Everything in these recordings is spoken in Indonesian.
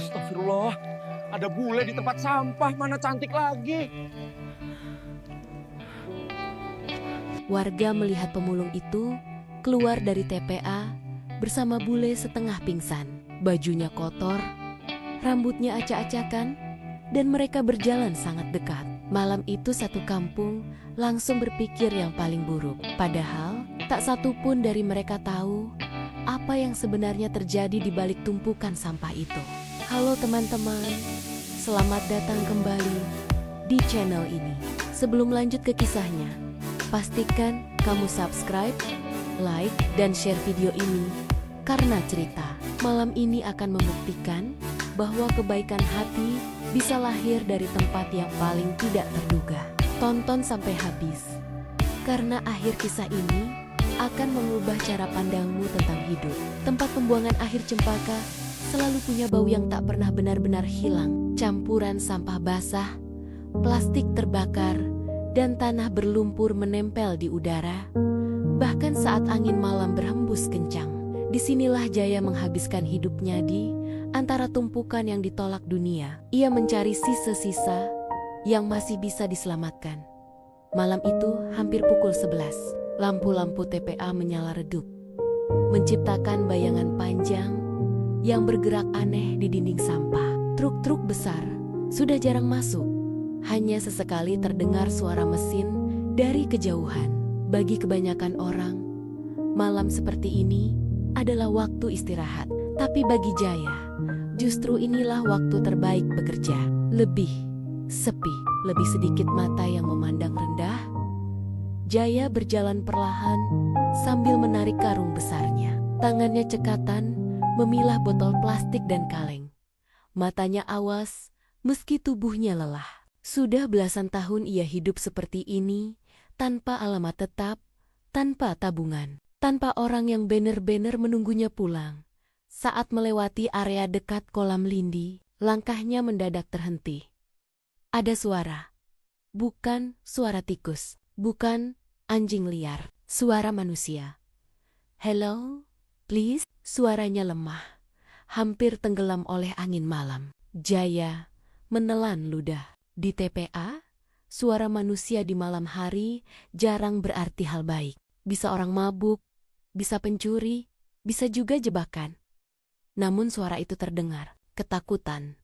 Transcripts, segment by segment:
Astagfirullah, ada bule di tempat sampah, mana cantik lagi. Warga melihat pemulung itu keluar dari TPA bersama bule setengah pingsan. Bajunya kotor, rambutnya acak-acakan, dan mereka berjalan sangat dekat. Malam itu satu kampung langsung berpikir yang paling buruk. Padahal tak satu pun dari mereka tahu apa yang sebenarnya terjadi di balik tumpukan sampah itu. Halo teman-teman, selamat datang kembali di channel ini. Sebelum lanjut ke kisahnya, pastikan kamu subscribe, like, dan share video ini karena cerita malam ini akan membuktikan bahwa kebaikan hati bisa lahir dari tempat yang paling tidak terduga. Tonton sampai habis, karena akhir kisah ini akan mengubah cara pandangmu tentang hidup. Tempat pembuangan akhir Cempaka selalu punya bau yang tak pernah benar-benar hilang. Campuran sampah basah, plastik terbakar, dan tanah berlumpur menempel di udara. Bahkan saat angin malam berhembus kencang, disinilah Jaya menghabiskan hidupnya di antara tumpukan yang ditolak dunia. Ia mencari sisa-sisa yang masih bisa diselamatkan. Malam itu hampir pukul 11. Lampu-lampu TPA menyala redup, menciptakan bayangan panjang yang bergerak aneh di dinding sampah. Truk-truk besar sudah jarang masuk. Hanya sesekali terdengar suara mesin dari kejauhan. Bagi kebanyakan orang, malam seperti ini adalah waktu istirahat. Tapi bagi Jaya, justru inilah waktu terbaik bekerja. Lebih sepi, lebih sedikit mata yang memandang rendah. Jaya berjalan perlahan sambil menarik karung besarnya. Tangannya cekatan memilah botol plastik dan kaleng. Matanya awas meski tubuhnya lelah. Sudah belasan tahun ia hidup seperti ini, tanpa alamat tetap, tanpa tabungan, tanpa orang yang benar-benar menunggunya pulang. Saat melewati area dekat kolam lindi, langkahnya mendadak terhenti. Ada suara. Bukan suara tikus, bukan anjing liar, suara manusia. Hello, please. Suaranya lemah, hampir tenggelam oleh angin malam. Jaya menelan ludah. Di TPA, suara manusia di malam hari jarang berarti hal baik. Bisa orang mabuk, bisa pencuri, bisa juga jebakan. Namun suara itu terdengar, ketakutan.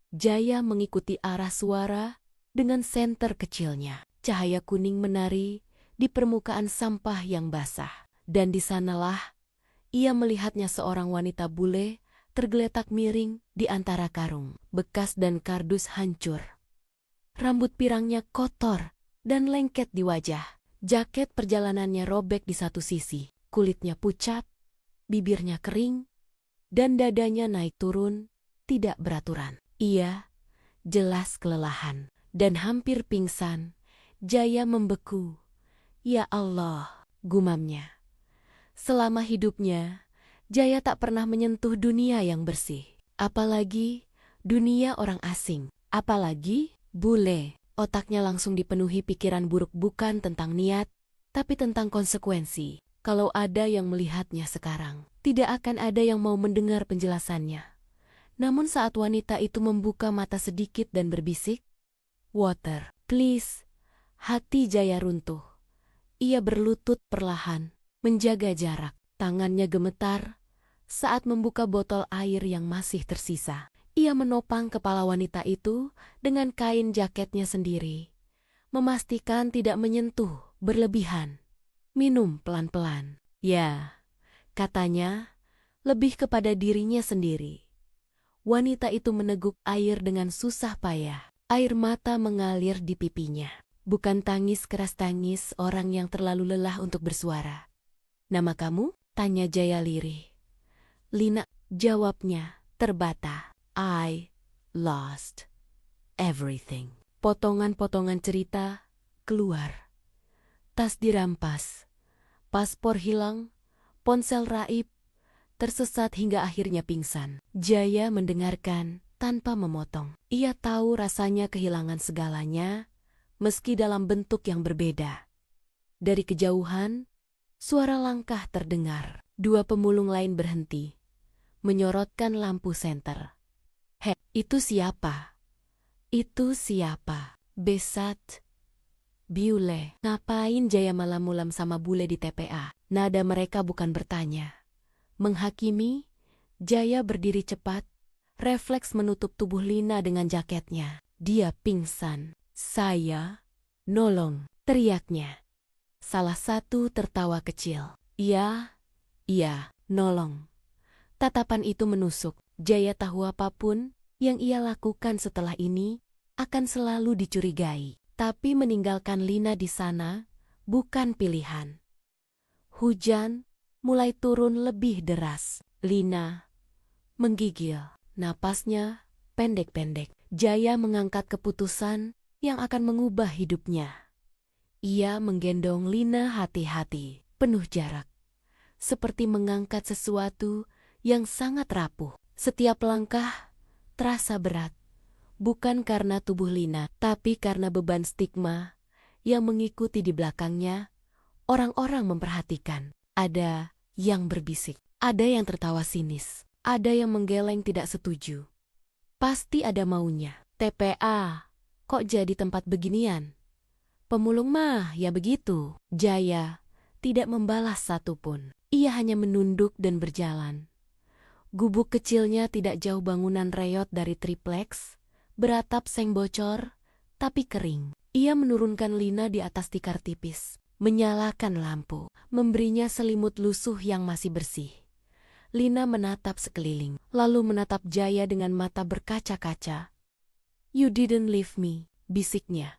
Jaya mengikuti arah suara dengan senter kecilnya. Cahaya kuning menari di permukaan sampah yang basah. Dan di sanalah ia melihatnya seorang wanita bule tergeletak miring di antara karung, bekas dan kardus hancur. Rambut pirangnya kotor dan lengket di wajah. Jaket perjalanannya robek di satu sisi, kulitnya pucat, bibirnya kering, dan dadanya naik turun, tidak beraturan. Ia jelas kelelahan dan hampir pingsan. Jaya membeku. Ya Allah, gumamnya. Selama hidupnya, Jaya tak pernah menyentuh dunia yang bersih. Apalagi dunia orang asing. Apalagi bule. Otaknya langsung dipenuhi pikiran buruk bukan tentang niat, tapi tentang konsekuensi. Kalau ada yang melihatnya sekarang, tidak akan ada yang mau mendengar penjelasannya. Namun saat wanita itu membuka mata sedikit dan berbisik, "Water, please." Hati Jaya runtuh. Ia berlutut perlahan, menjaga jarak. Tangannya gemetar saat membuka botol air yang masih tersisa. Ia menopang kepala wanita itu dengan kain jaketnya sendiri, memastikan tidak menyentuh berlebihan. Minum pelan-pelan. Ya, katanya, lebih kepada dirinya sendiri. Wanita itu meneguk air dengan susah payah. Air mata mengalir di pipinya. Bukan tangis keras tangis orang yang terlalu lelah untuk bersuara. "Nama kamu?" tanya Jaya lirih. "Lina," jawabnya, terbata. "I lost everything." Potongan-potongan cerita keluar. Tas dirampas, paspor hilang, ponsel raib, tersesat hingga akhirnya pingsan. Jaya mendengarkan tanpa memotong. Ia tahu rasanya kehilangan segalanya, meski dalam bentuk yang berbeda. Dari kejauhan, suara langkah terdengar. Dua pemulung lain berhenti, menyorotkan lampu senter. Heh, itu siapa? Itu siapa? Besat. Bule. Ngapain Jaya malam-malam sama bule di TPA? Nada mereka bukan bertanya. Menghakimi, Jaya berdiri cepat, refleks menutup tubuh Lina dengan jaketnya. Dia pingsan. Saya, nolong, teriaknya. Salah satu tertawa kecil. Iya, nolong. Tatapan itu menusuk. Jaya tahu apapun yang ia lakukan setelah ini akan selalu dicurigai. Tapi meninggalkan Lina di sana bukan pilihan. Hujan mulai turun lebih deras. Lina menggigil. Napasnya pendek-pendek. Jaya mengangkat keputusan yang akan mengubah hidupnya. Ia menggendong Lina hati-hati, penuh jarak. Seperti mengangkat sesuatu yang sangat rapuh. Setiap langkah terasa berat. Bukan karena tubuh Lina, tapi karena beban stigma yang mengikuti di belakangnya. Orang-orang memperhatikan. Ada yang berbisik, ada yang tertawa sinis, ada yang menggeleng tidak setuju. Pasti ada maunya. TPA, kok jadi tempat beginian? Pemulung mah ya begitu. Jaya tidak membalas satupun. Ia hanya menunduk dan berjalan. Gubuk kecilnya tidak jauh bangunan reyot dari triplex, beratap seng bocor, tapi kering. Ia menurunkan Lina di atas tikar tipis, menyalakan lampu, memberinya selimut lusuh yang masih bersih. Lina menatap sekeliling, lalu menatap Jaya dengan mata berkaca-kaca. "You didn't leave me," bisiknya.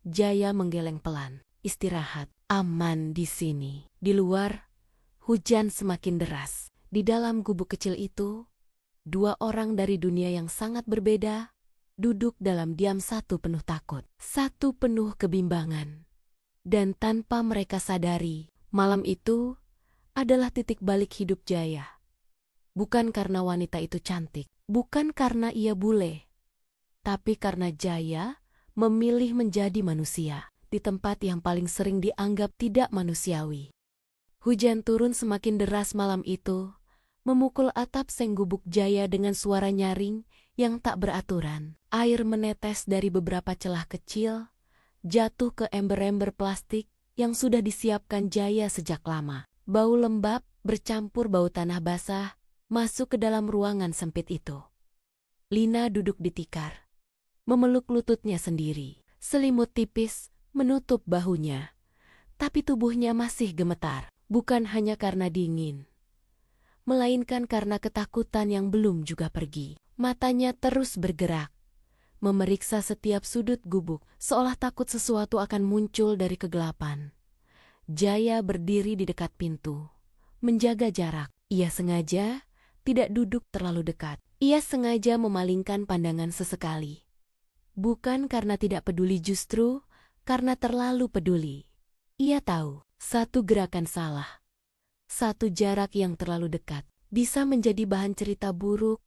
Jaya menggeleng pelan. Istirahat, aman di sini. Di luar, hujan semakin deras. Di dalam gubuk kecil itu, dua orang dari dunia yang sangat berbeda duduk dalam diam, satu penuh takut, satu penuh kebimbangan. Dan tanpa mereka sadari, malam itu adalah titik balik hidup Jaya. Bukan karena wanita itu cantik, bukan karena ia bule, tapi karena Jaya memilih menjadi manusia di tempat yang paling sering dianggap tidak manusiawi. Hujan turun semakin deras malam itu, memukul atap seng gubuk Jaya dengan suara nyaring yang tak beraturan. Air menetes dari beberapa celah kecil, jatuh ke ember-ember plastik yang sudah disiapkan Jaya sejak lama. Bau lembab bercampur bau tanah basah masuk ke dalam ruangan sempit itu. Lina duduk di tikar, memeluk lututnya sendiri. Selimut tipis menutup bahunya, tapi tubuhnya masih gemetar. Bukan hanya karena dingin, melainkan karena ketakutan yang belum juga pergi. Matanya terus bergerak, memeriksa setiap sudut gubuk, seolah takut sesuatu akan muncul dari kegelapan. Jaya berdiri di dekat pintu, menjaga jarak. Ia sengaja tidak duduk terlalu dekat. Ia sengaja memalingkan pandangan sesekali. Bukan karena tidak peduli, justru karena terlalu peduli. Ia tahu, satu gerakan salah, satu jarak yang terlalu dekat, bisa menjadi bahan cerita buruk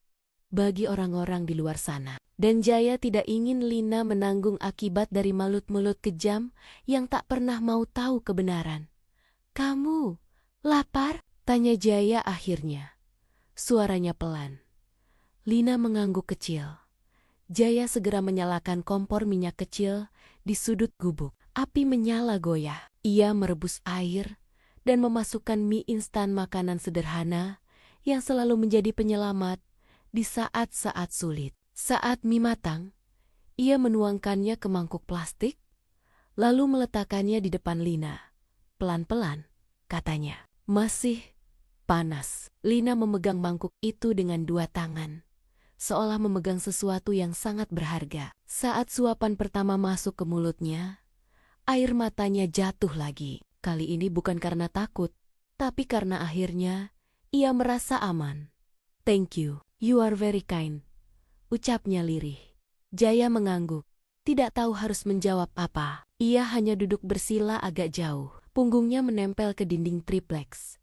bagi orang-orang di luar sana. Dan Jaya tidak ingin Lina menanggung akibat dari mulut-mulut kejam yang tak pernah mau tahu kebenaran. "Kamu lapar?" tanya Jaya akhirnya. Suaranya pelan. Lina mengangguk kecil. Jaya segera menyalakan kompor minyak kecil di sudut gubuk. Api menyala goyah. Ia merebus air dan memasukkan mie instan, makanan sederhana yang selalu menjadi penyelamat di saat-saat sulit. Saat mie matang, ia menuangkannya ke mangkuk plastik, lalu meletakkannya di depan Lina. Pelan-pelan, katanya, "Masih panas." Lina memegang mangkuk itu dengan dua tangan, seolah memegang sesuatu yang sangat berharga. Saat suapan pertama masuk ke mulutnya, air matanya jatuh lagi. Kali ini bukan karena takut, tapi karena akhirnya ia merasa aman. "Thank you, you are very kind," ucapnya lirih. Jaya mengangguk, tidak tahu harus menjawab apa. Ia hanya duduk bersila agak jauh, punggungnya menempel ke dinding triplex.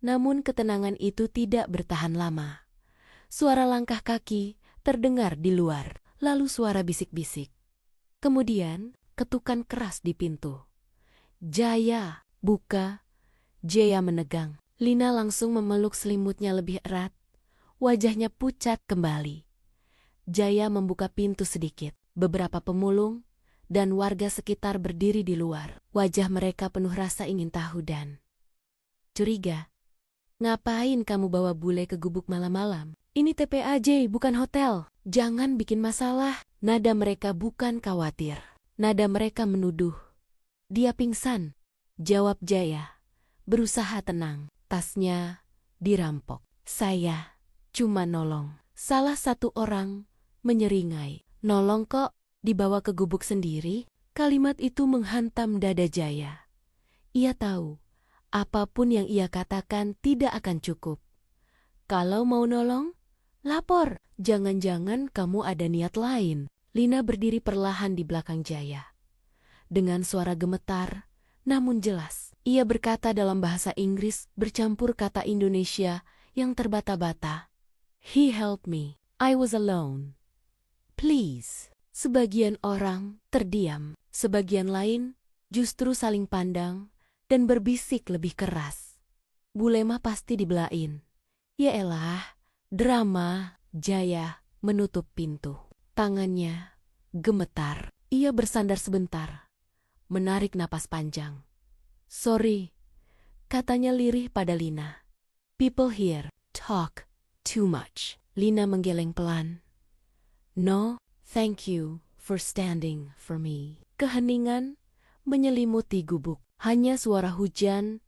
Namun ketenangan itu tidak bertahan lama. Suara langkah kaki terdengar di luar, lalu suara bisik-bisik. Kemudian ketukan keras di pintu. "Jaya, buka." Jaya menegang. Lina langsung memeluk selimutnya lebih erat. Wajahnya pucat kembali. Jaya membuka pintu sedikit. Beberapa pemulung dan warga sekitar berdiri di luar. Wajah mereka penuh rasa ingin tahu dan curiga. Ngapain kamu bawa bule ke gubuk malam-malam? Ini TPA Jay, bukan hotel. Jangan bikin masalah. Nada mereka bukan khawatir. Nada mereka menuduh. Dia pingsan. Jawab Jaya. Berusaha tenang. Tasnya dirampok. Saya cuma nolong. Salah satu orang menyeringai. Nolong kok? Dibawa ke gubuk sendiri? Kalimat itu menghantam dada Jaya. Ia tahu, apapun yang ia katakan tidak akan cukup. Kalau mau nolong, lapor. Jangan-jangan kamu ada niat lain. Lina berdiri perlahan di belakang Jaya. Dengan suara gemetar, namun jelas. Ia berkata dalam bahasa Inggris bercampur kata Indonesia yang terbata-bata. He helped me. I was alone. Please. Sebagian orang terdiam. Sebagian lain justru saling pandang dan berbisik lebih keras. Bulema pasti dibelain. Yaelah, drama. Jaya menutup pintu. Tangannya gemetar. Ia bersandar sebentar. Menarik napas panjang. Sorry, katanya lirih pada Lina. People here talk too much. Lina menggeleng pelan. No, thank you for standing for me. Keheningan menyelimuti gubuk. Hanya suara hujan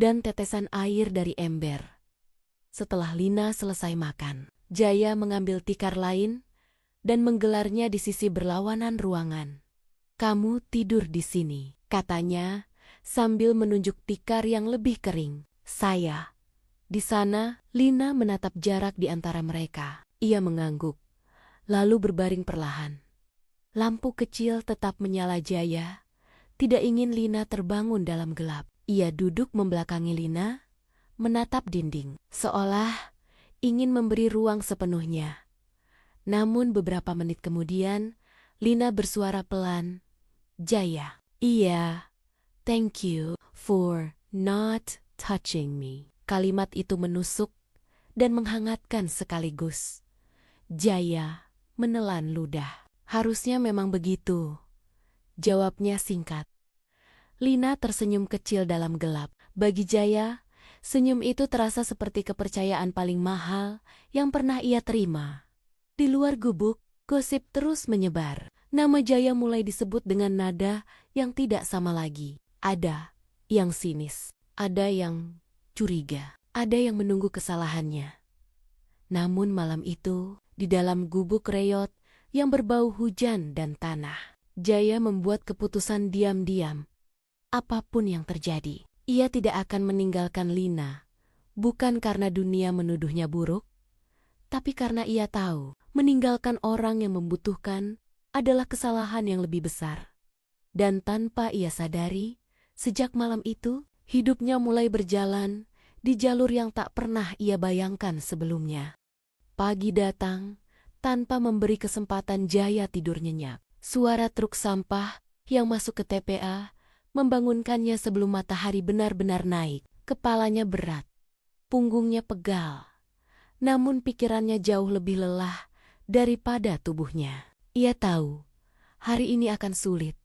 dan tetesan air dari ember. Setelah Lina selesai makan, Jaya mengambil tikar lain dan menggelarnya di sisi berlawanan ruangan. Kamu tidur di sini, katanya sambil menunjuk tikar yang lebih kering. Saya. Di sana, Lina menatap jarak di antara mereka. Ia mengangguk, lalu berbaring perlahan. Lampu kecil tetap menyala Jaya. Tidak ingin Lina terbangun dalam gelap. Ia duduk membelakangi Lina, menatap dinding, seolah ingin memberi ruang sepenuhnya. Namun beberapa menit kemudian, Lina bersuara pelan, Jaya, iya, thank you for not touching me. Kalimat itu menusuk dan menghangatkan sekaligus. Jaya menelan ludah. Harusnya memang begitu. Jawabnya singkat. Lina tersenyum kecil dalam gelap. Bagi Jaya, senyum itu terasa seperti kepercayaan paling mahal yang pernah ia terima. Di luar gubuk, gosip terus menyebar. Nama Jaya mulai disebut dengan nada yang tidak sama lagi. Ada yang sinis, ada yang curiga, ada yang menunggu kesalahannya. Namun malam itu, di dalam gubuk reyot yang berbau hujan dan tanah, Jaya membuat keputusan diam-diam. Apapun yang terjadi, ia tidak akan meninggalkan Lina. Bukan karena dunia menuduhnya buruk, tapi karena ia tahu meninggalkan orang yang membutuhkan adalah kesalahan yang lebih besar. Dan tanpa ia sadari, sejak malam itu, hidupnya mulai berjalan di jalur yang tak pernah ia bayangkan sebelumnya. Pagi datang, tanpa memberi kesempatan Jaya tidur nyenyak. Suara truk sampah yang masuk ke TPA membangunkannya sebelum matahari benar-benar naik. Kepalanya berat, punggungnya pegal. Namun pikirannya jauh lebih lelah daripada tubuhnya. Ia tahu, hari ini akan sulit.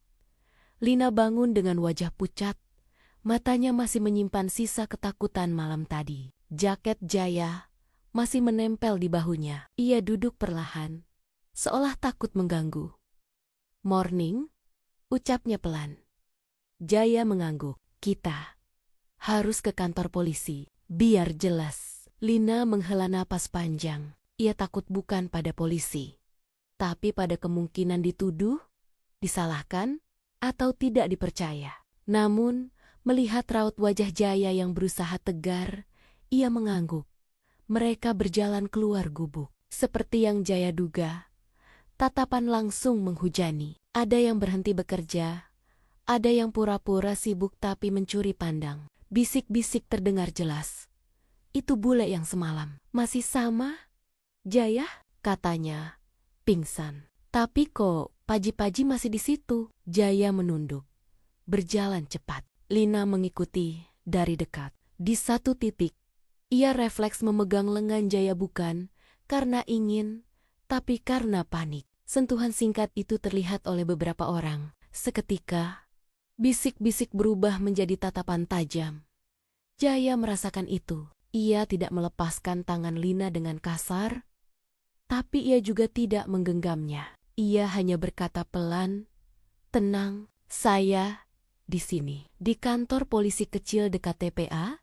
Lina bangun dengan wajah pucat, matanya masih menyimpan sisa ketakutan malam tadi. Jaket Jaya masih menempel di bahunya. Ia duduk perlahan, seolah takut mengganggu. Morning, ucapnya pelan. Jaya mengangguk. Kita harus ke kantor polisi, biar jelas. Lina menghela napas panjang. Ia takut bukan pada polisi, tapi pada kemungkinan dituduh, disalahkan, atau tidak dipercaya. Namun, melihat raut wajah Jaya yang berusaha tegar, ia mengangguk. Mereka berjalan keluar gubuk. Seperti yang Jaya duga, tatapan langsung menghujani. Ada yang berhenti bekerja, ada yang pura-pura sibuk tapi mencuri pandang. Bisik-bisik terdengar jelas. Itu bule yang semalam. Masih sama? Jaya? Katanya. Pingsan. Tapi kok Paji-Paji masih di situ? Jaya menunduk. Berjalan cepat. Lina mengikuti dari dekat. Di satu titik, ia refleks memegang lengan Jaya bukan karena ingin, tapi karena panik. Sentuhan singkat itu terlihat oleh beberapa orang. Seketika, bisik-bisik berubah menjadi tatapan tajam. Jaya merasakan itu. Ia tidak melepaskan tangan Lina dengan kasar, tapi ia juga tidak menggenggamnya. Ia hanya berkata pelan, "Tenang, saya di sini." Di kantor polisi kecil dekat TPA,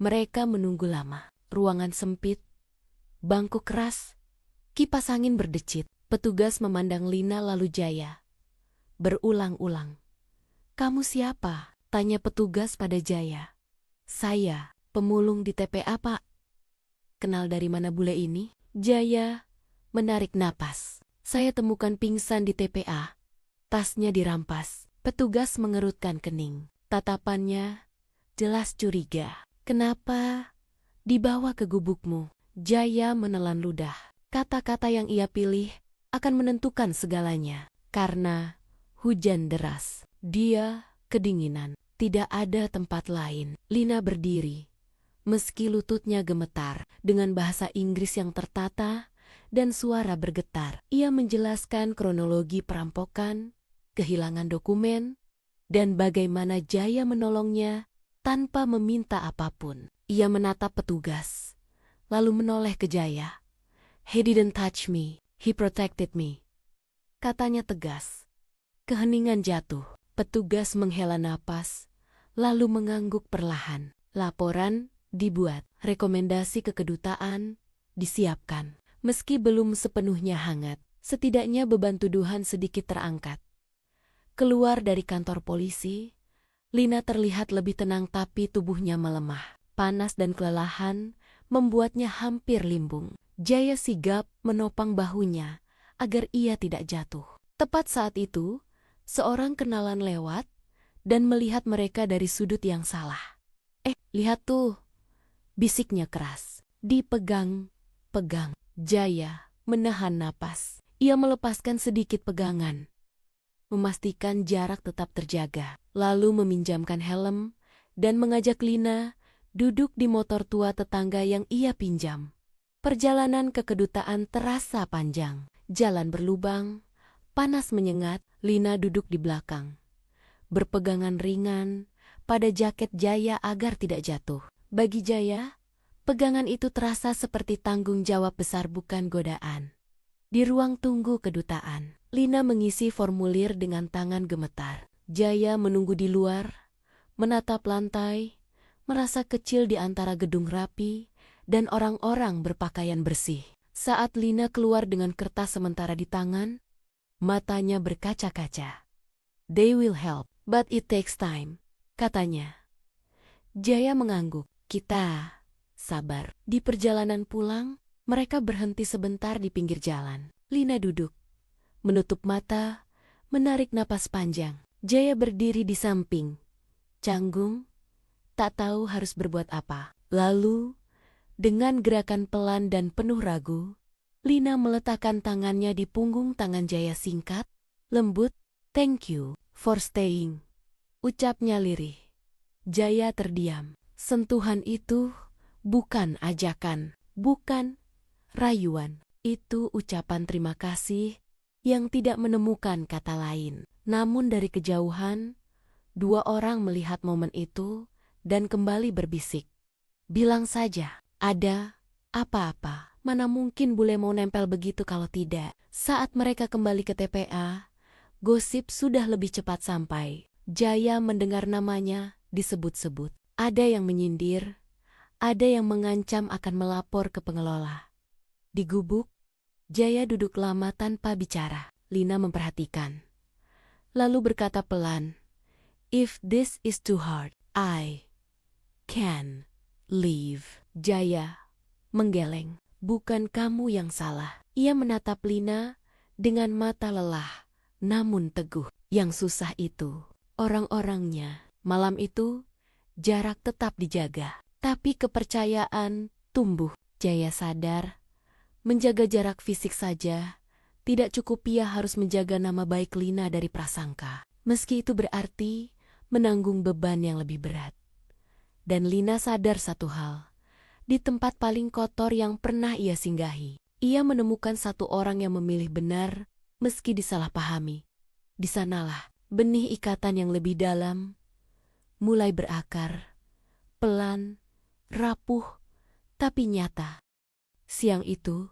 mereka menunggu lama. Ruangan sempit, bangku keras, kipas angin berdecit. Petugas memandang Lina lalu Jaya. Berulang-ulang. "Kamu siapa?" tanya petugas pada Jaya. "Saya, pemulung di TPA, Pak." "Kenal dari mana bule ini?" Jaya menarik napas. "Saya temukan pingsan di TPA. Tasnya dirampas." Petugas mengerutkan kening. Tatapannya jelas curiga. "Kenapa dibawa ke gubukmu?" Jaya menelan ludah. Kata-kata yang ia pilih akan menentukan segalanya. Karena hujan deras, dia kedinginan. Tidak ada tempat lain. Lina berdiri, meski lututnya gemetar. Dengan bahasa Inggris yang tertata dan suara bergetar, ia menjelaskan kronologi perampokan, kehilangan dokumen, dan bagaimana Jaya menolongnya tanpa meminta apapun. Ia menatap petugas, lalu menoleh ke Jaya. "He didn't touch me, he protected me," katanya tegas. Keheningan jatuh. Petugas menghela napas, lalu mengangguk perlahan. Laporan dibuat, rekomendasi ke kedutaan disiapkan. Meski belum sepenuhnya hangat, setidaknya beban tuduhan sedikit terangkat. Keluar dari kantor polisi, Lina terlihat lebih tenang tapi tubuhnya melemah. Panas dan kelelahan membuatnya hampir limbung. Jaya sigap menopang bahunya agar ia tidak jatuh. Tepat saat itu, seorang kenalan lewat dan melihat mereka dari sudut yang salah. Lihat tuh," bisiknya keras. Dipegang-pegang. Jaya menahan napas. Ia melepaskan sedikit pegangan, memastikan jarak tetap terjaga, lalu meminjamkan helm dan mengajak Lina duduk di motor tua tetangga yang ia pinjam. Perjalanan ke kedutaan terasa panjang. Jalan berlubang, panas menyengat. Lina duduk di belakang, berpegangan ringan pada jaket Jaya agar tidak jatuh. Bagi Jaya, pegangan itu terasa seperti tanggung jawab besar bukan godaan. Di ruang tunggu kedutaan, Lina mengisi formulir dengan tangan gemetar. Jaya menunggu di luar, menatap lantai, merasa kecil di antara gedung rapi dan orang-orang berpakaian bersih. Saat Lina keluar dengan kertas sementara di tangan, matanya berkaca-kaca. "They will help, but it takes time," katanya. Jaya mengangguk. "Kita sabar." Di perjalanan pulang, mereka berhenti sebentar di pinggir jalan. Lina duduk, menutup mata, menarik napas panjang. Jaya berdiri di samping, canggung, tak tahu harus berbuat apa. Lalu, dengan gerakan pelan dan penuh ragu, Lina meletakkan tangannya di punggung tangan Jaya. Singkat, lembut. "Thank you for staying," ucapnya lirih. Jaya terdiam. Sentuhan itu bukan ajakan, bukan rayuan. Itu ucapan terima kasih yang tidak menemukan kata lain. Namun dari kejauhan, dua orang melihat momen itu dan kembali berbisik. "Bilang saja, ada apa-apa. Mana mungkin bule mau nempel begitu kalau tidak." Saat mereka kembali ke TPA, gosip sudah lebih cepat sampai. Jaya mendengar namanya disebut-sebut. Ada yang menyindir, ada yang mengancam akan melapor ke pengelola. Di gubuk, Jaya duduk lama tanpa bicara. Lina memperhatikan, lalu berkata pelan, "If this is too hard, I can leave." Jaya menggeleng. "Bukan kamu yang salah." Ia menatap Lina dengan mata lelah, namun teguh. Yang susah itu orang-orangnya. Malam itu, jarak tetap dijaga, tapi kepercayaan tumbuh. Jaya sadar, menjaga jarak fisik saja tidak cukup. Ia harus menjaga nama baik Lina dari prasangka. Meski itu berarti menanggung beban yang lebih berat. Dan Lina sadar satu hal. Di tempat paling kotor yang pernah ia singgahi, Ia menemukan satu orang yang memilih benar meski disalahpahami. Di sanalah benih ikatan yang lebih dalam mulai berakar, pelan, rapuh, tapi nyata. Siang itu,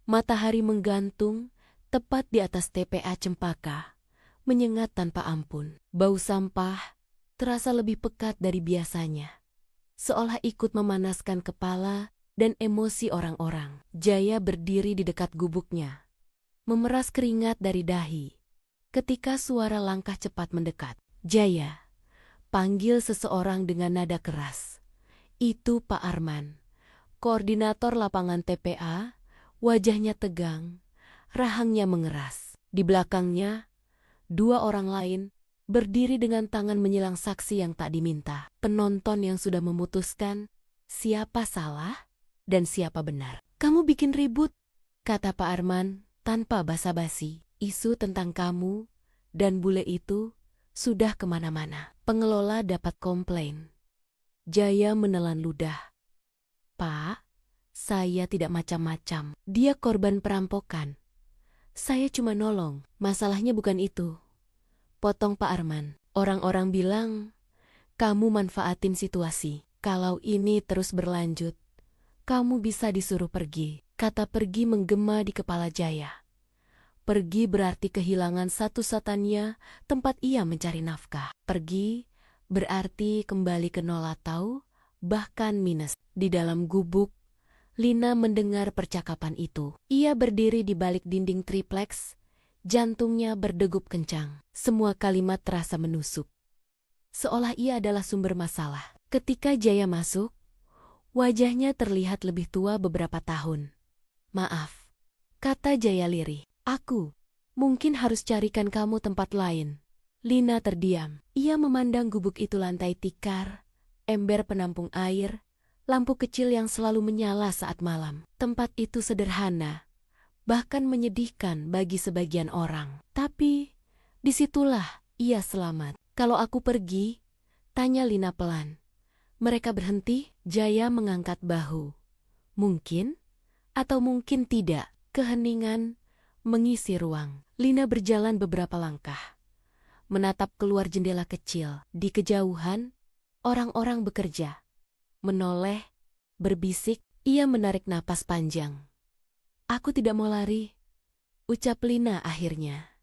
matahari menggantung tepat di atas TPA Cempaka, menyengat tanpa ampun. Bau sampah terasa lebih pekat dari biasanya, seolah ikut memanaskan kepala dan emosi orang-orang. Jaya berdiri di dekat gubuknya, memeras keringat dari dahi. Ketika suara langkah cepat mendekat, "Jaya," panggil seseorang dengan nada keras. Itu Pak Arman, koordinator lapangan TPA, wajahnya tegang, rahangnya mengeras. Di belakangnya, dua orang lain berdiri dengan tangan menyilang saksi yang tak diminta. Penonton yang sudah memutuskan siapa salah dan siapa benar. "Kamu bikin ribut," kata Pak Arman tanpa basa-basi. "Isu tentang kamu dan bule itu sudah kemana-mana. Pengelola dapat komplain." Jaya menelan ludah. "Pak, saya tidak macam-macam. Dia korban perampokan. Saya cuma nolong. Masalahnya bukan itu," potong Pak Arman. "Orang-orang bilang kamu manfaatin situasi. Kalau ini terus berlanjut, kamu bisa disuruh pergi." Kata pergi menggema di kepala Jaya. Pergi berarti kehilangan satu-satunya tempat ia mencari nafkah. Pergi berarti kembali ke nol atau bahkan minus. Di dalam gubuk, Lina mendengar percakapan itu. Ia berdiri di balik dinding triplex, jantungnya berdegup kencang. Semua kalimat terasa menusuk, seolah ia adalah sumber masalah. Ketika Jaya masuk, wajahnya terlihat lebih tua beberapa tahun. "Maaf," kata Jaya lirih. "Aku mungkin harus carikan kamu tempat lain." Lina terdiam. Ia memandang gubuk itu, lantai tikar, ember penampung air, lampu kecil yang selalu menyala saat malam. Tempat itu sederhana, bahkan menyedihkan bagi sebagian orang. Tapi disitulah ia selamat. "Kalau aku pergi?" tanya Lina pelan. Mereka berhenti. Jaya mengangkat bahu. "Mungkin atau mungkin tidak." Keheningan mengisi ruang. Lina berjalan beberapa langkah, menatap keluar jendela kecil. Di kejauhan, orang-orang bekerja. Menoleh, berbisik, ia menarik napas panjang. "Aku tidak mau lari," ucap Lina akhirnya.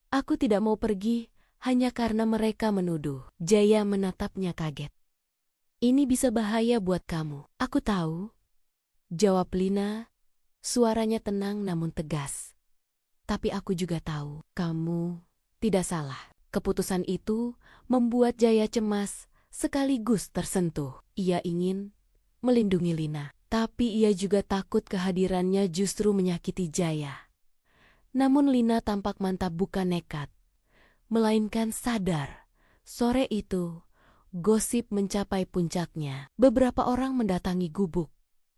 "Aku tidak mau pergi hanya karena mereka menuduh." Jaya menatapnya kaget. "Ini bisa bahaya buat kamu." "Aku tahu," jawab Lina. Suaranya tenang namun tegas. "Tapi aku juga tahu kamu tidak salah." Keputusan itu membuat Jaya cemas sekaligus tersentuh. Ia ingin melindungi Lina, tapi ia juga takut kehadirannya justru menyakiti Jaya. Namun Lina tampak mantap, bukan nekat, melainkan sadar. Sore itu, gosip mencapai puncaknya. Beberapa orang mendatangi gubuk.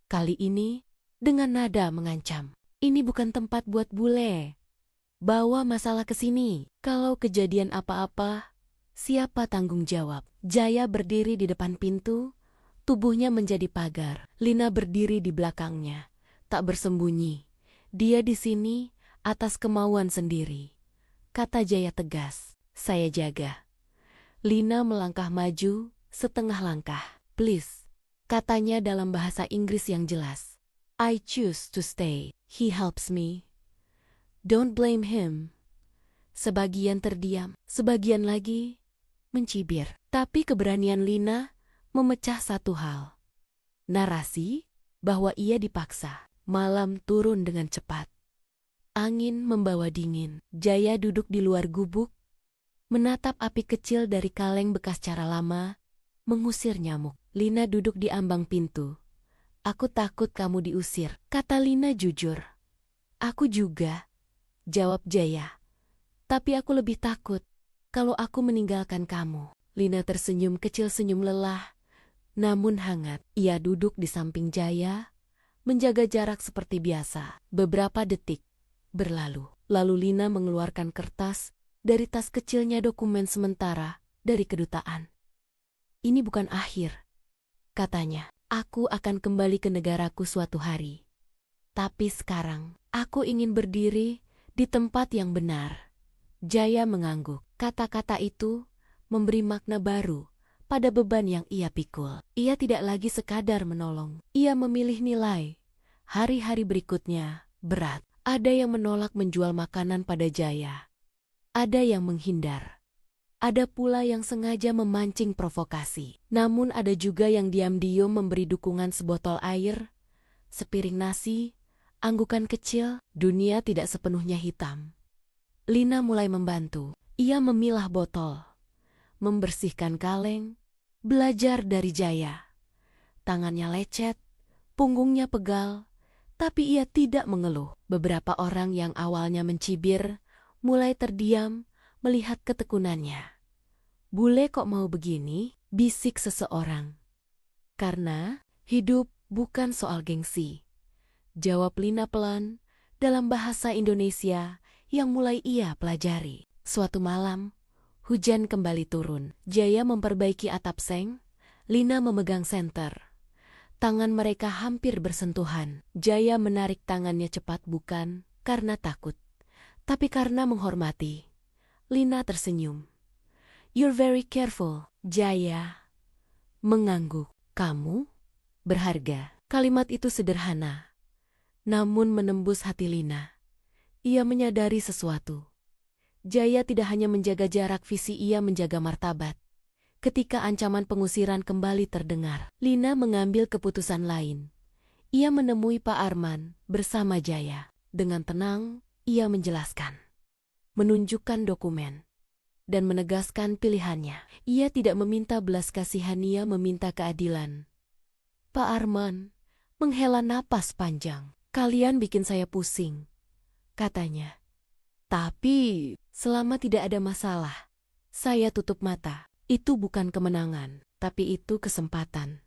Kali ini dengan nada mengancam. "Ini bukan tempat buat bule. Bawa masalah ke sini. Kalau kejadian apa-apa, siapa tanggung jawab?" Jaya berdiri di depan pintu, tubuhnya menjadi pagar. Lina berdiri di belakangnya, tak bersembunyi. "Dia di sini atas kemauan sendiri," kata Jaya tegas. "Saya jaga." Lina melangkah maju setengah langkah. "Please," katanya dalam bahasa Inggris yang jelas. "I choose to stay. He helps me. Don't blame him." Sebagian terdiam, sebagian lagi mencibir. Tapi keberanian Lina memecah satu hal. Narasi bahwa ia dipaksa. Malam turun dengan cepat. Angin membawa dingin. Jaya duduk di luar gubuk, menatap api kecil dari kaleng bekas cara lama, mengusir nyamuk. Lina duduk di ambang pintu. "Aku takut kamu diusir," kata Lina jujur. "Aku juga," jawab Jaya. "Tapi aku lebih takut kalau aku meninggalkan kamu." Lina tersenyum kecil, senyum lelah, namun hangat. Ia duduk di samping Jaya, menjaga jarak seperti biasa. Beberapa detik berlalu. Lalu Lina mengeluarkan kertas dari tas kecilnya, dokumen sementara dari kedutaan. "Ini bukan akhir," katanya. "Aku akan kembali ke negaraku suatu hari. Tapi sekarang, aku ingin berdiri di tempat yang benar. Jaya mengangguk. Kata-kata itu memberi makna baru pada beban yang ia pikul. Ia tidak lagi sekadar menolong. Ia memilih nilai. Hari-hari berikutnya berat. Ada yang menolak menjual makanan pada Jaya. Ada yang menghindar. Ada pula yang sengaja memancing provokasi. Namun ada juga yang diam-diam memberi dukungan sebotol air, sepiring nasi, anggukan kecil. Dunia tidak sepenuhnya hitam. Lina mulai membantu. Ia memilah botol, membersihkan kaleng, belajar dari Jaya. Tangannya lecet, punggungnya pegal, tapi ia tidak mengeluh. Beberapa orang yang awalnya mencibir mulai terdiam melihat ketekunannya. "Bule kok mau begini?" bisik seseorang. "Karena hidup bukan soal gengsi," jawab Lina pelan dalam bahasa Indonesia yang mulai ia pelajari. Suatu malam, hujan kembali turun. Jaya memperbaiki atap seng, Lina memegang senter. Tangan mereka hampir bersentuhan. Jaya menarik tangannya cepat bukan karena takut, tapi karena menghormati. Lina tersenyum. "You're very careful." Jaya mengangguk. "Kamu berharga." Kalimat itu sederhana, namun menembus hati Lina. Ia menyadari sesuatu. Jaya tidak hanya menjaga jarak fisik, ia menjaga martabat. Ketika ancaman pengusiran kembali terdengar, Lina mengambil keputusan lain. Ia menemui Pak Arman bersama Jaya. Dengan tenang, ia menjelaskan, menunjukkan dokumen, dan menegaskan pilihannya. Ia tidak meminta belas kasihan, ia meminta keadilan. Pak Arman menghela napas panjang. "Kalian bikin saya pusing," katanya. "Tapi selama tidak ada masalah, saya tutup mata. Itu bukan kemenangan, tapi itu kesempatan."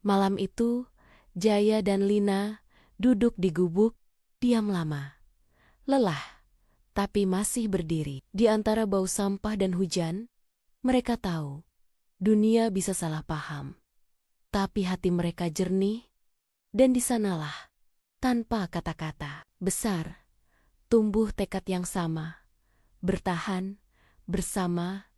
Malam itu, Jaya dan Lina duduk di gubuk, diam lama. Lelah, tapi masih berdiri. Di antara bau sampah dan hujan, mereka tahu dunia bisa salah paham. Tapi hati mereka jernih, dan di sanalah, tanpa kata-kata besar, tumbuh tekad yang sama, bertahan bersama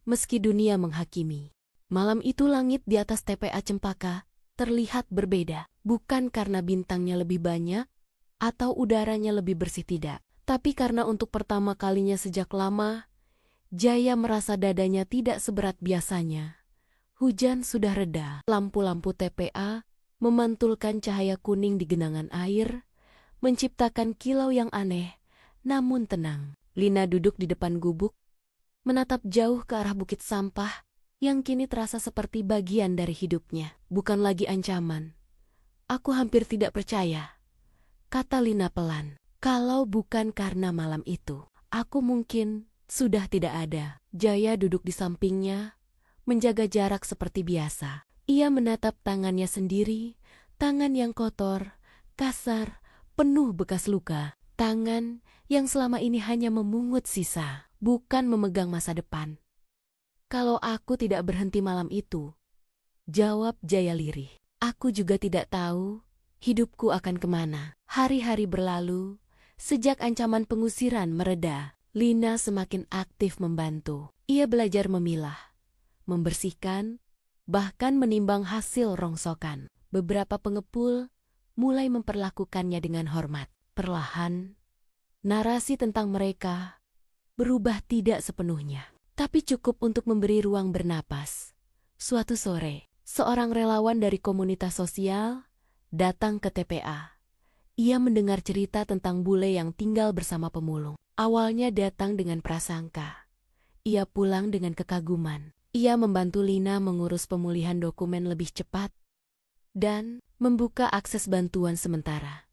meski dunia menghakimi. Malam itu langit di atas TPA Cempaka terlihat berbeda, bukan karena bintangnya lebih banyak atau udaranya lebih bersih, tidak, tapi karena untuk pertama kalinya sejak lama, Jaya merasa dadanya tidak seberat biasanya. Hujan sudah reda, lampu-lampu TPA memantulkan cahaya kuning di genangan air, menciptakan kilau yang aneh, namun tenang. Lina duduk di depan gubuk, menatap jauh ke arah bukit sampah yang kini terasa seperti bagian dari hidupnya. "Bukan lagi ancaman. Aku hampir tidak percaya," kata Lina pelan. "Kalau bukan karena malam itu, aku mungkin sudah tidak ada." Jaya duduk di sampingnya, menjaga jarak seperti biasa. Ia menatap tangannya sendiri, tangan yang kotor, kasar, penuh bekas luka. Tangan yang selama ini hanya memungut sisa, bukan memegang masa depan. "Kalau aku tidak berhenti malam itu," jawab Jaya lirih, "aku juga tidak tahu hidupku akan kemana." Hari-hari berlalu, sejak ancaman pengusiran mereda, Lina semakin aktif membantu. Ia belajar memilah, membersihkan, bahkan menimbang hasil rongsokan. Beberapa pengepul mulai memperlakukannya dengan hormat. Perlahan, narasi tentang mereka berubah tidak sepenuhnya, tapi cukup untuk memberi ruang bernapas. Suatu sore, seorang relawan dari komunitas sosial datang ke TPA. Ia mendengar cerita tentang bule yang tinggal bersama pemulung. Awalnya datang dengan prasangka. Ia pulang dengan kekaguman. Ia membantu Lina mengurus pemulihan dokumen lebih cepat dan membuka akses bantuan sementara.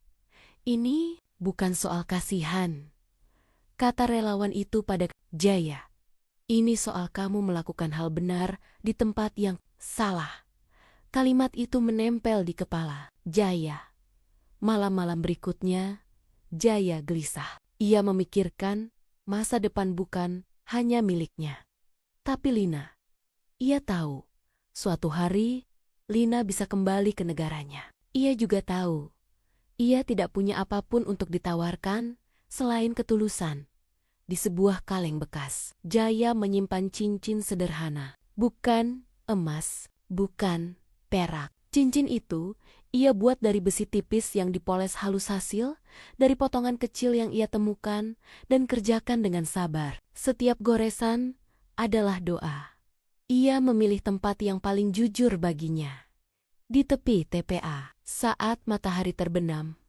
"Ini bukan soal kasihan," kata relawan itu pada Jaya. "Ini soal kamu melakukan hal benar di tempat yang salah." Kalimat itu menempel di kepala Jaya. Malam-malam berikutnya, Jaya gelisah. Ia memikirkan masa depan bukan hanya miliknya, tapi Lina. Ia tahu, suatu hari Lina bisa kembali ke negaranya. Ia juga tahu, Ia tidak punya apapun untuk ditawarkan selain ketulusan. Di sebuah kaleng bekas, Jaya menyimpan cincin sederhana. Bukan emas, bukan perak. Cincin itu ia buat dari besi tipis yang dipoles halus hasil dari potongan kecil yang ia temukan dan kerjakan dengan sabar. Setiap goresan adalah doa. Ia memilih tempat yang paling jujur baginya. Di tepi TPA, saat matahari terbenam.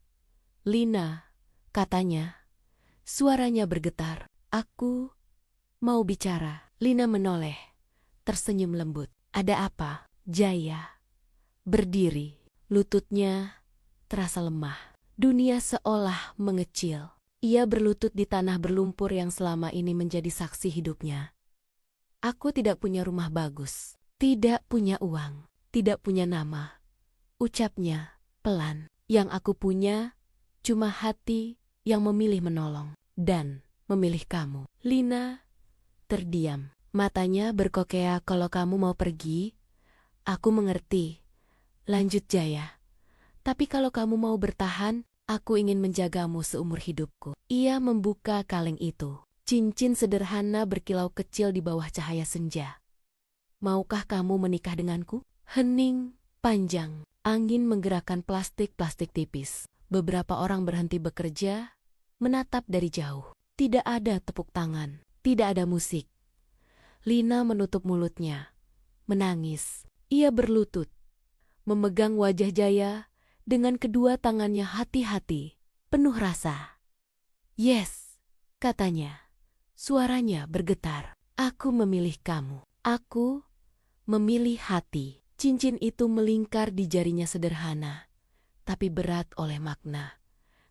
"Lina," katanya. Suaranya bergetar. "Aku mau bicara." Lina menoleh, tersenyum lembut. "Ada apa?" Jaya berdiri. Lututnya terasa lemah. Dunia seolah mengecil. Ia berlutut di tanah berlumpur yang selama ini menjadi saksi hidupnya. "Aku tidak punya rumah bagus, tidak punya uang, tidak punya nama," ucapnya pelan. "Yang aku punya cuma hati yang memilih menolong dan memilih kamu." Lina terdiam. Matanya berkokea. "Kalau kamu mau pergi, aku mengerti," lanjut Jaya. "Tapi kalau kamu mau bertahan, aku ingin menjagamu seumur hidupku." Ia membuka kaleng itu. Cincin sederhana berkilau kecil di bawah cahaya senja. "Maukah kamu menikah denganku?" Hening panjang. Angin menggerakkan plastik-plastik tipis. Beberapa orang berhenti bekerja, menatap dari jauh. Tidak ada tepuk tangan, tidak ada musik. Lina menutup mulutnya, menangis. Ia berlutut, memegang wajah Jaya dengan kedua tangannya hati-hati, penuh rasa. "Yes," katanya. Suaranya bergetar. "Aku memilih kamu. Aku memilih hati." Cincin itu melingkar di jarinya sederhana, tapi berat oleh makna.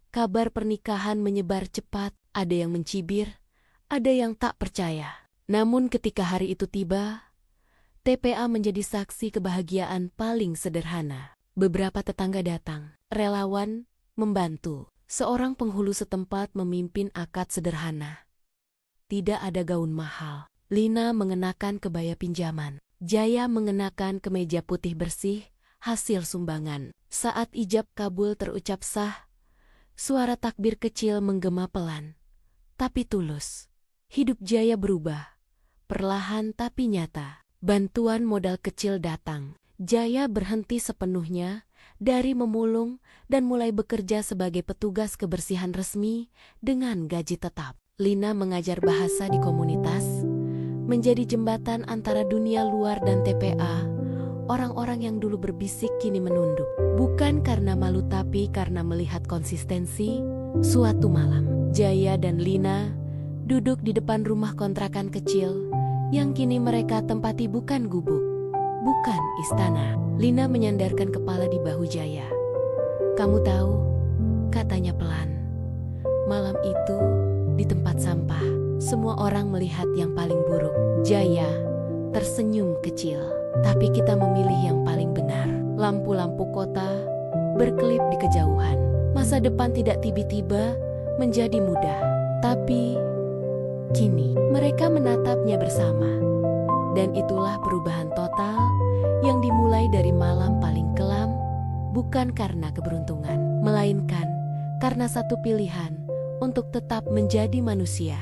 Kabar pernikahan menyebar cepat, ada yang mencibir, ada yang tak percaya. Namun ketika hari itu tiba, TPA menjadi saksi kebahagiaan paling sederhana. Beberapa tetangga datang, relawan membantu. Seorang penghulu setempat memimpin akad sederhana. Tidak ada gaun mahal. Lina mengenakan kebaya pinjaman. Jaya mengenakan kemeja putih bersih, hasil sumbangan. Saat ijab kabul terucap sah, suara takbir kecil menggema pelan, tapi tulus. Hidup Jaya berubah, perlahan tapi nyata. Bantuan modal kecil datang. Jaya berhenti sepenuhnya dari memulung dan mulai bekerja sebagai petugas kebersihan resmi dengan gaji tetap. Lina mengajar bahasa di komunitas, menjadi jembatan antara dunia luar dan TPA. Orang-orang yang dulu berbisik kini menunduk. Bukan karena malu tapi karena melihat konsistensi. Suatu malam, Jaya dan Lina duduk di depan rumah kontrakan kecil yang kini mereka tempati bukan gubuk, bukan istana. Lina menyandarkan kepala di bahu Jaya. "Kamu tahu," katanya pelan, "malam itu di tempat sampah, semua orang melihat yang paling buruk." Jaya tersenyum kecil. "Tapi kita memilih yang paling benar." Lampu-lampu kota berkelip di kejauhan. Masa depan tidak tiba-tiba menjadi mudah. Tapi kini mereka menatapnya bersama. Dan itulah perubahan total yang dimulai dari malam paling kelam, bukan karena keberuntungan, melainkan karena satu pilihan untuk tetap menjadi manusia.